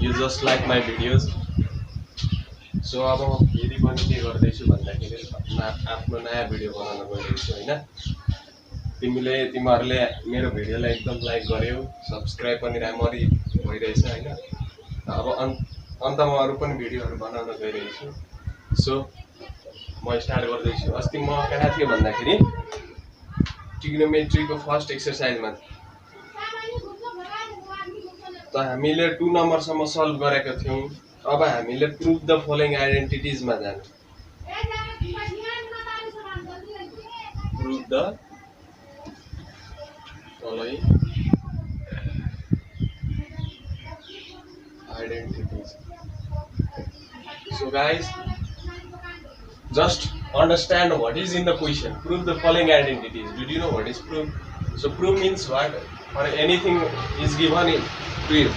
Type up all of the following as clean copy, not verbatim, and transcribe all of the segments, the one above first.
You just like my videos. So अब म फेरि पनि के गर्दैछु भन्दाखेरि आफ्नो नयाँ भिडियो बनाउन गइरहेछु हैन। तिमीहरूले मेरो भिडियोलाई एकदम लाइक गर्यौ, सब्स्क्राइब पनि राम्ररी भइरहेछ हैन। अब अन्तमा अरु पनि भिडियोहरु बनाउन गइरहेछु। सो म स्टार्ट गर्दैछु। अस्ति म कहाँ थिए भन्दाखेरि ट्रिग्नोमेट्रीको फर्स्ट एक्सरसाइजमा त हामीले 2 नम्बरसम्म सल्भ गरेका थियौं। अब हामीले प्रुभ द फलोइङ आइडेन्टिटीज मा जानु। Prove the following identities. So guys, just understand what is in the question. Prove the following identities. Did you know what is prove? So prove means what? Or anything is given to you.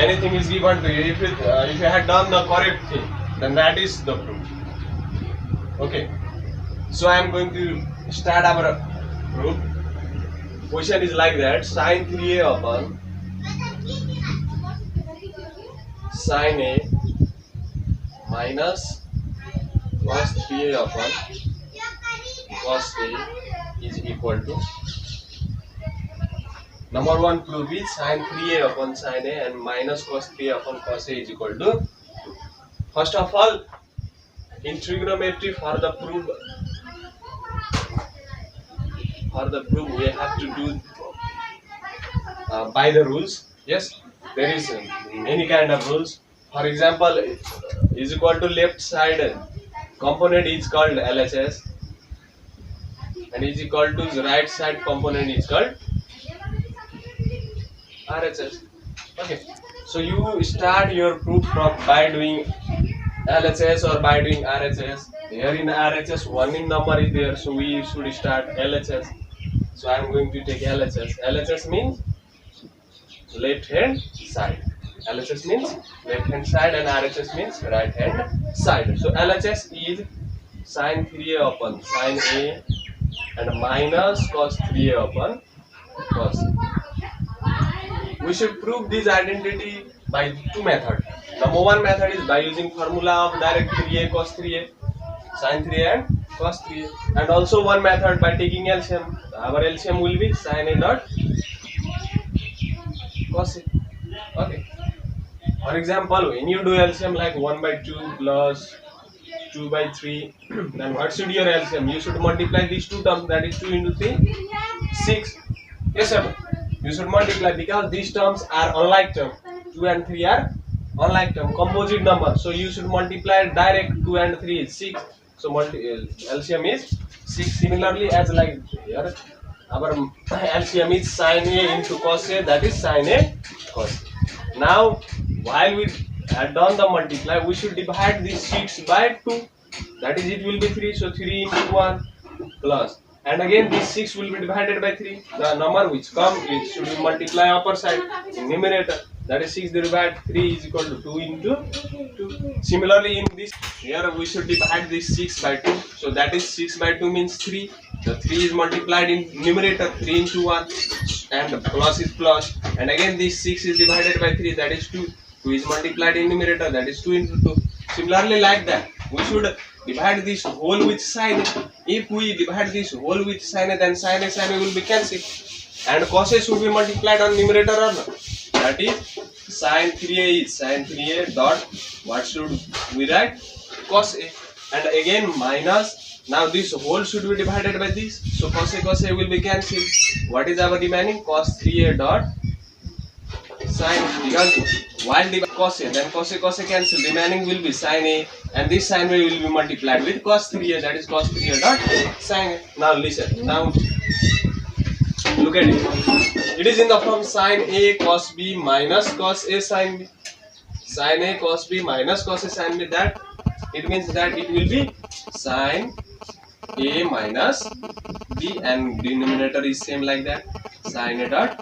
Anything is given to you. If you had done the correct thing, then that is the proof. Okay. So I am going to start our proof. Question is like that: sin 3a upon sin a minus cos 3a upon cos a is equal to. Number 1 proof is sin 3a upon sin a and minus cos 3a upon cos a is equal to 2. First of all, in trigonometry for the proof we have to do by the rules. Yes, there is many kind of rules. For example, is equal to left side component is called LHS and is equal to the right side component is called RHS. Okay, so you start your proof by doing LHS or by doing RHS. Here in RHS, one in number is there, so we should start LHS. So I am going to take LHS. LHS means left hand side. LHS means left hand side and RHS means right hand side. So LHS is sin 3a upon sin a and minus cos 3a upon cos a. We should prove this identity by 2 methods. Number 1 method is by using formula of direct 3a cos 3a, sin 3a and cos 3a, and also one method by taking LCM. Our LCM will be sin a dot cos a. Okay. For example, when you do LCM like 1 by 2 plus 2 by 3, then what should your LCM? You should multiply these two terms, that is 2 into 3, 6. Yes, sir. You should multiply because these terms are unlike terms. 2 and 3 are unlike terms, composite number. So you should multiply direct. 2 and 3 is 6. So LCM is 6. Similarly, as like here, our LCM is sin a into cos a, that is sin a cos a. Now, while we have done the multiply, we should divide this 6 by 2. That is, it will be 3. So 3 into 1 plus. And again this 6 will be divided by 3. The number which comes it should be multiply upper side in numerator. That is 6 divided by 3 is equal to 2 into 2. Similarly in this here we should divide this 6 by 2. So that is 6 by 2 means 3. The 3 is multiplied in numerator 3 into 1 and the plus is plus. And again this 6 is divided by 3, that is 2. 2 is multiplied in numerator, that is 2 into 2. Similarly like that we should divide this whole with sin. If we divide this whole with sin, then sin a will be cancelled and cos a should be multiplied on numerator or not. That is sin 3a is sin 3a dot what should we write? Cos a. And again minus, now this whole should be divided by this, so cos a will be cancelled. What is our remaining? Cos 3a dot sin, because while the cos a, then cos a cancel, remaining will be sin a, and this sin a will be multiplied with cos 3a, that is cos 3a dot sin a. Now listen, now look at it. It is in the form sin a cos b minus cos a sin b. Sin a cos b minus cos a sin b, that it means that it will be sin a minus b and denominator is same like that, sin a dot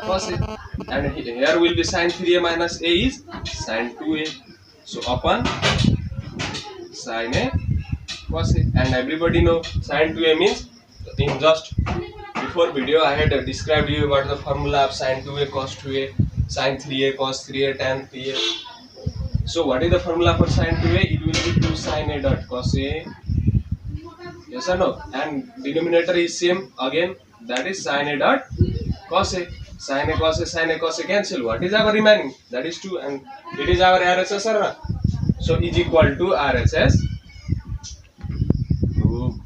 cos a. And here will be sin 3a minus a is sin 2a. So upon sin a cos a. And everybody know sin 2a means, in just before video I had described you about the formula of sin 2a cos 2a. Sin 3a, cos 3a, tan 3a. So what is the formula for sin 2a? It will be 2 sin a dot cos a. Yes or no? And denominator is same again. That is sin a dot cos a. Sin a cos a, sin a cos a cancel. What is our remaining? That is 2, and it is our RHS or not? So is equal to RHS 2.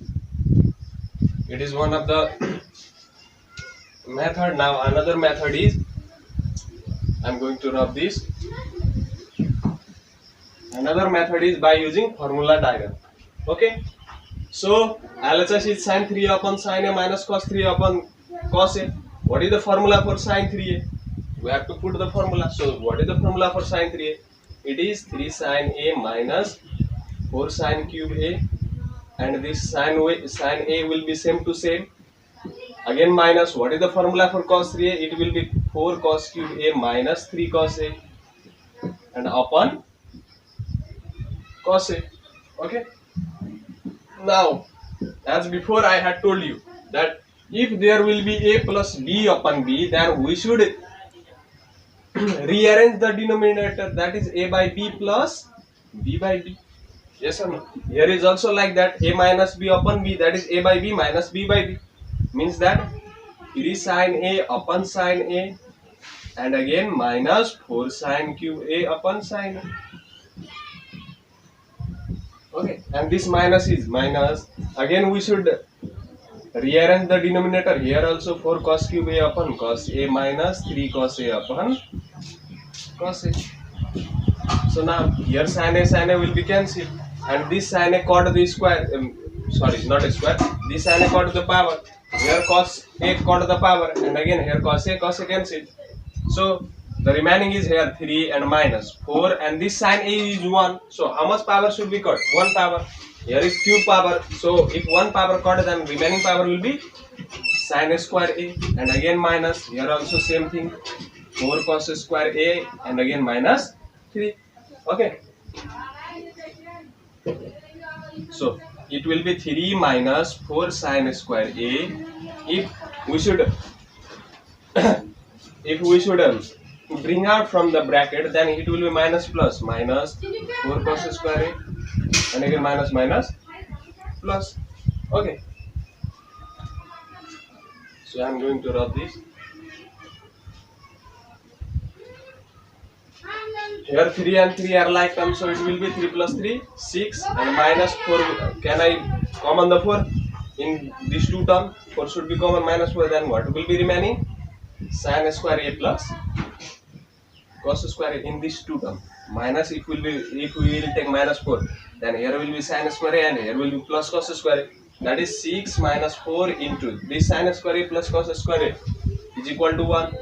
It is one of the method. Now another method is, I am going to rub this. Another method is by using formula diagram. Okay. So LHS is sin 3a upon sin a minus cos 3a upon cos a. What is the formula for sin 3a? We have to put the formula. So what is the formula for sin 3a? It is 3 sin a minus 4 sin cube a, and this sin a will be same to same. Again minus, what is the formula for cos 3a? It will be 4 cos cube a minus 3 cos a, and upon cos a. Okay. Now, as before I had told you that if there will be a plus b upon b, then we should rearrange the denominator, that is a by b plus b by b. Yes or no? Here is also like that, a minus b upon b, that is a by b minus b by b. Means that 3 sin a upon sin a, and again minus 4 sin cube a upon sin a. Okay, and this minus is minus. Again we should rearrange the denominator. Here also 4 cos cube a upon cos a minus 3 cos a upon cos a. So now here sin a will be cancelled, and this sin a cot the square, sorry, not a square, this sin a cot the power. Here cos a cot the power, and again here cos a cancelled. So the remaining is here 3 and minus 4, and this sin a is 1. So how much power should be cut? 1 power. Here is cube power. So if 1 power cut, then remaining power will be sin square a, and again minus. Here also same thing, 4 cos square a, and again minus 3. Okay. So it will be 3 minus 4 sin square a. If we should bring out from the bracket, then it will be minus plus, minus 4 cos square a, and again minus plus. Okay. So I am going to rub this. Here 3 and 3 are like terms, so it will be 3 plus 3, 6, and minus 4. Can I common the 4 in these two terms? 4 should be common, minus 4. Then what will be remaining? Sin square a plus cos square a in these two terms. Minus, if we will take minus 4, then here will be sin square a, and here will be plus cos square a. That is 6 minus 4 into this sin square a plus cos square a is equal to 1.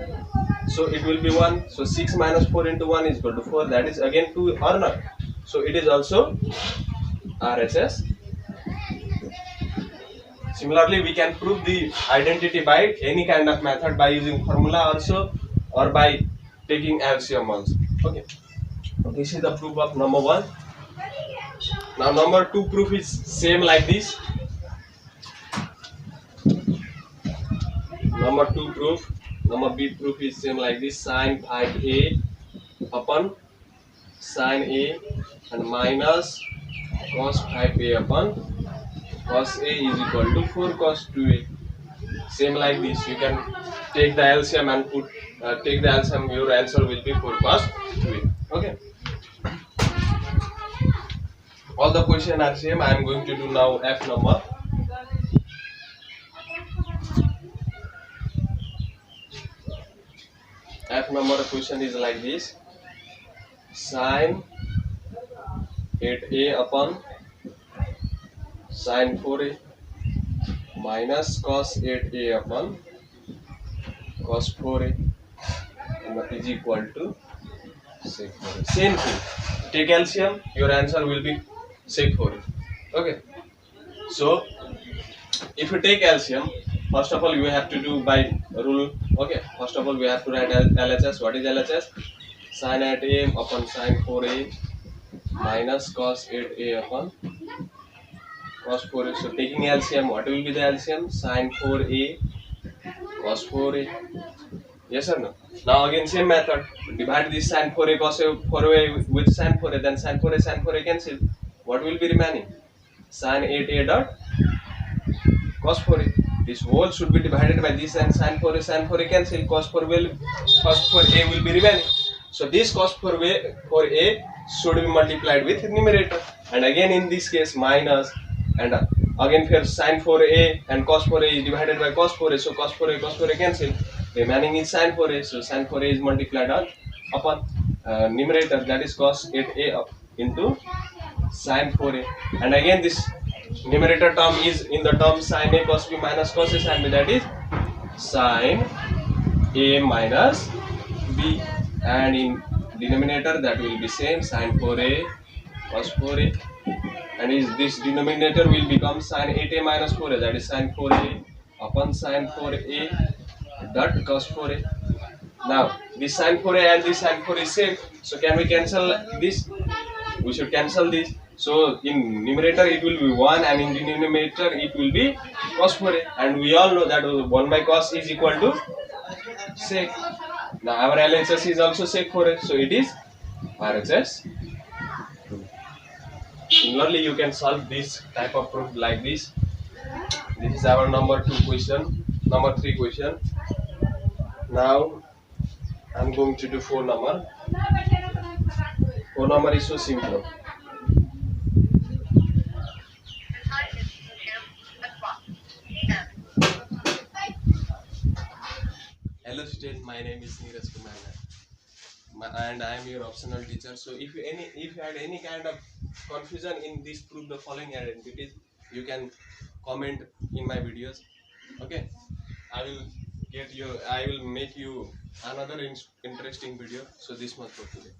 So it will be 1. So 6 minus 4 into 1 is equal to 4. That is again 2 or not. So it is also RHS. Similarly, we can prove the identity by any kind of method, by using formula also, or by taking LCM also. Okay. This is the proof of number 1. Now number 2 proof is same like this. Number 2 proof. Number B proof is same like this. Sin 5a upon sin a, and minus cos 5a upon cos a is equal to 4 cos 2a. Same like this. You can take the LCM and put take the LCM. Your answer will be 4 cos 2a. Okay. All the questions are same. I am going to do now F number. F number question is like this. Sin 8a upon sin 4a minus cos 8a upon cos 4a is equal to sec 4a. Same thing. Take LCM, your answer will be sec 4a. Okay. So if you take LCM, first of all you have to do by rule. Okay. First of all we have to write LHS. What is LHS? Sin 8a upon sin 4a minus cos 8a upon cos 4a. So taking LCM, what will be the LCM? Sin 4a cos 4a Yes or no? Now again same method. Divide this sin 4a cos 4a with sin 4a, then sin 4a cancel. What will be remaining? Sin 8a dot cos 4a. This whole should be divided by this, and sin 4a cancel. Cos 4a will be remaining. So this cos 4a should be multiplied with numerator, and again in this case minus, and again here sin 4a and cos 4a is divided by cos 4a, so cos 4a cancel. Remaining is sin 4a, so sin 4a is multiplied upon numerator, that is cos 8a into sin 4a, and again this numerator term is in the term sin a cos b minus cos a sin b, that is sin a minus b, and in denominator that will be same sin 4a cos 4a, and is this denominator will become sin 8a minus 4a, that is sin 4a upon sin 4a dot cos 4a. Now this sin 4a and this sin 4a is same, so can we cancel this? We should cancel this. So in numerator it will be 1, and in denominator it will be cos 4a, and we all know that 1 by cos is equal to sec. Now our LHS is also sec 4a, so it is RHS 2. Similarly you can solve this type of proof like this. This is our number 3 question. Now I'm going to do 4 number. 4 number is so simple. Hello students, my name is Neeraj Kumar and I am your optional teacher. So if you had any kind of confusion in this proof the following identities, you can comment in my videos. Okay, I will make you another interesting video. So this much for today.